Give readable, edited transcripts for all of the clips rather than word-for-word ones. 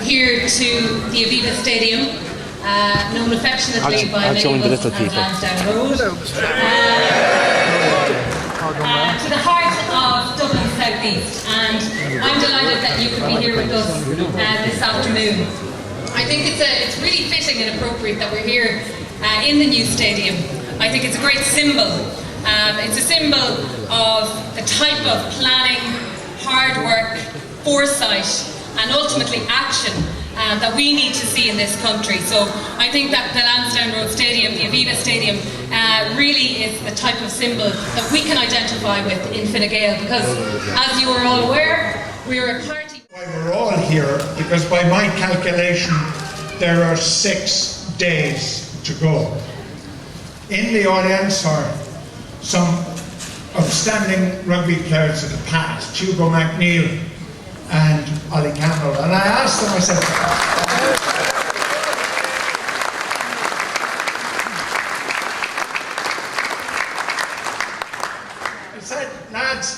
here to the Aviva Stadium, known affectionately by many of us as Lansdowne Road, to the heart of Dublin South East, and I'm delighted that you could be here with us this afternoon. I think it's really fitting and appropriate that we're here in the new stadium. I think it's a great symbol. It's a symbol of the type of planning, hard work, foresight and ultimately action that we need to see in this country. So I think that the Lansdowne Road Stadium, the Aviva Stadium, really is the type of symbol that we can identify with in Fine Gael, because as you are all aware, we are a party. Why we're all here, because by my calculation there are 6 days to go. In the audience are some outstanding rugby players of the past, Hugo McNeil and Ollie Campbell, and I asked them, I said, lads,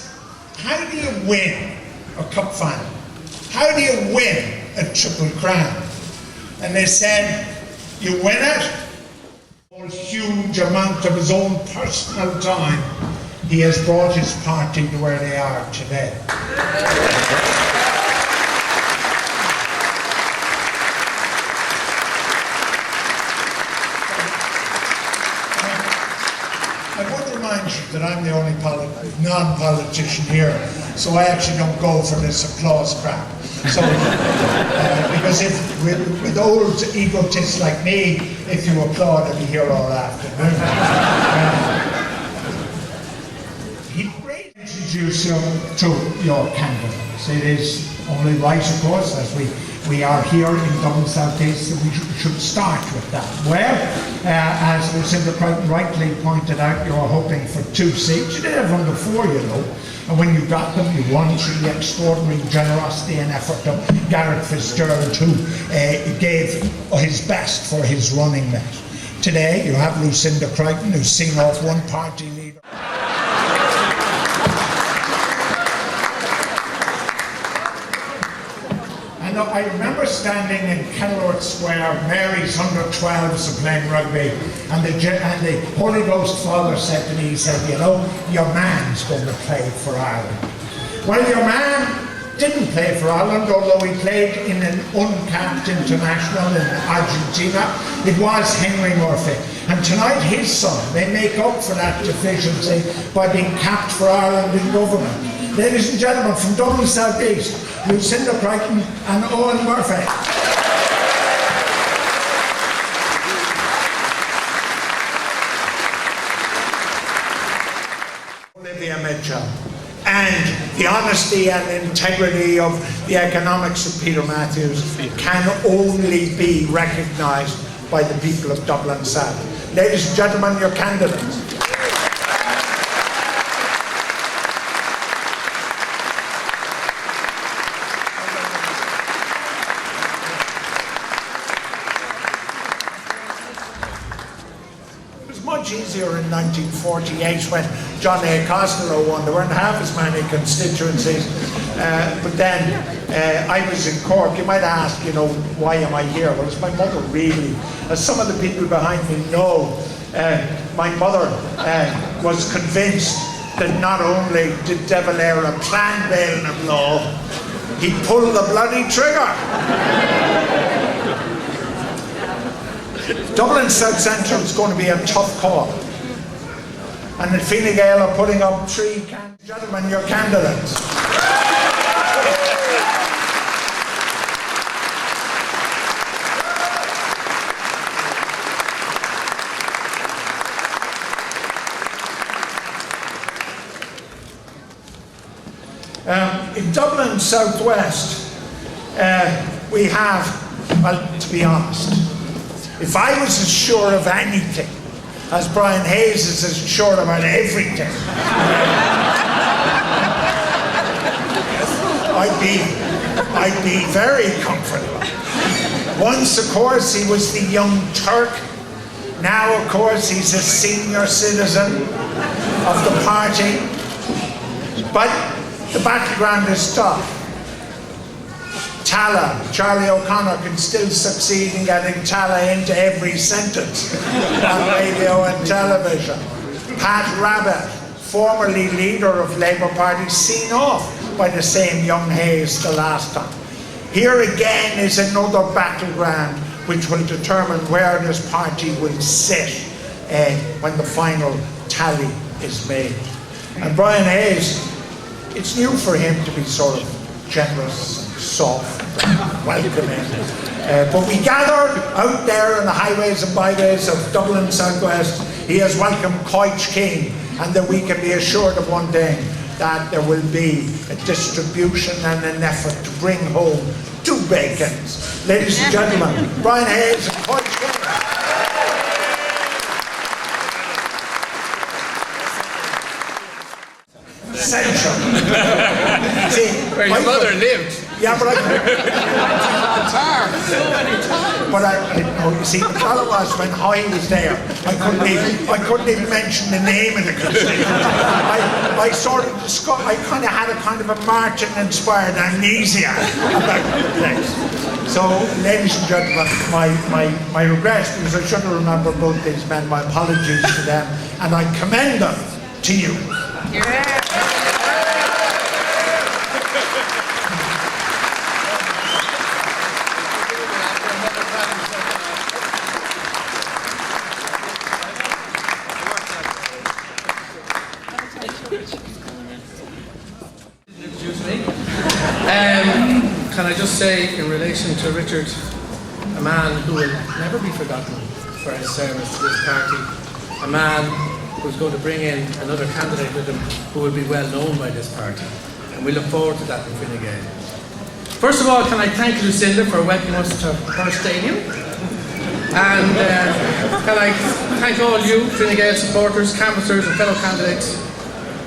how do you win a cup final? How do you win a Triple Crown? And they said, you win it, a huge amount of his own personal time, he has brought his party to where they are today. I would remind you that I'm the only non-politician here, so I actually don't go for this applause crap. So, because if with old egotists like me, if you applaud, I'll be here all afternoon. He'd great introduce you to your candidates. It is only right, of course, as we are here in Dublin South East, that we should start with that. Well, as Lucinda rightly pointed out, you were hoping for 2 seats. You did have under 4, you know. And when you got them, you won through the extraordinary generosity and effort of Garrett Fitzgerald, who gave his best for his running mate. Today, you have Lucinda Crichton, who's seen off one party leader. And I remember standing in Kenilworth Square, Mary's under-12s are playing rugby, and the Holy Ghost Father said to me, he said, you know, your man's going to play for Ireland. Well, your man didn't play for Ireland, although he played in an uncapped international in Argentina. It was Henry Murphy. And tonight his son, they make up for that deficiency by being capped for Ireland in government. Ladies and gentlemen, from Dublin South East, Lucinda Crichton and Owen Murphy. Olivia Mitchell. And the honesty and integrity of the economics of Peter Matthews can only be recognised by the people of Dublin South. Ladies and gentlemen, your candidates. Much easier in 1948 when John A. Costello won. There weren't half as many constituencies. But then I was in Cork. You might ask, you know, why am I here? Well, it's my mother, really. As some of the people behind me know, my mother was convinced that not only did De Valera a planned bail of law, he pulled the bloody trigger. Dublin South Central is going to be a tough call. And the Fine Gael are putting up 3 gentlemen, your candidates. In Dublin Southwest, we have, well, to be honest, if I was as sure of anything as Brian Hayes is as sure about everything, I'd be very comfortable. Once, of course, he was the young Turk. Now, of course, he's a senior citizen of the party. But the battleground is tough. Tala, Charlie O'Connor can still succeed in getting Tala into every sentence on radio and television. Pat Rabbitte, formerly leader of Labour Party, seen off by the same young Hayes the last time. Here again is another battleground which will determine where this party will sit when the final tally is made. And Brian Hayes, it's new for him to be sort of generous, soft, and welcoming. But we gathered out there on the highways and byways of Dublin Southwest. He has welcomed Coich King, and that we can be assured of one thing, that there will be a distribution and an effort to bring home 2 bacons. Ladies and gentlemen, Brian Hayes and Coich King. Essential. See, where your mother lived. Yeah, but you see, the fellow was, when Hoy was there, I couldn't even mention the name of the constituency. I kind of had a kind of a Martin-inspired amnesia about the place. So, ladies and gentlemen, my regrets, because I should have remembered both these men, my apologies to them, and I commend them to you. Yeah. Can I just say, in relation to Richard, a man who will never be forgotten for his service to this party, a man who's going to bring in another candidate with him who will be well known by this party, and we look forward to that in Fine Gael. First of all, can I thank Lucinda for welcoming us to her stadium, and can I thank all you Fine Gael supporters, canvassers and fellow candidates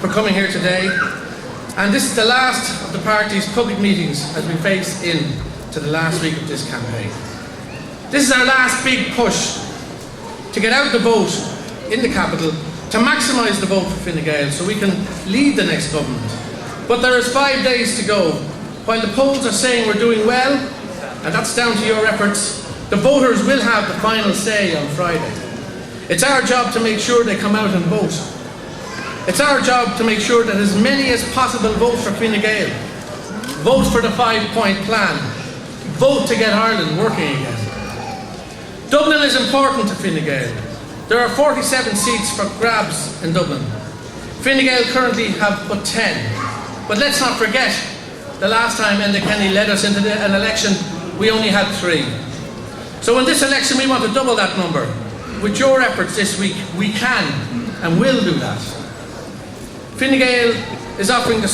for coming here today. And this is the last of the party's public meetings as we face into the last week of this campaign. This is our last big push to get out the vote in the capital, to maximise the vote for Fine Gael so we can lead the next government. But there is 5 days to go. While the polls are saying we're doing well, and that's down to your efforts, the voters will have the final say on Friday. It's our job to make sure they come out and vote. It's our job to make sure that as many as possible vote for Fine Gael. Vote for the 5-point plan. Vote to get Ireland working again. Dublin is important to Fine Gael. There are 47 seats for grabs in Dublin. Fine Gael currently have but 10. But let's not forget, the last time Enda Kenny led us into an election, we only had 3. So in this election we want to double that number. With your efforts this week, we can and will do that. Fine Gael is offering the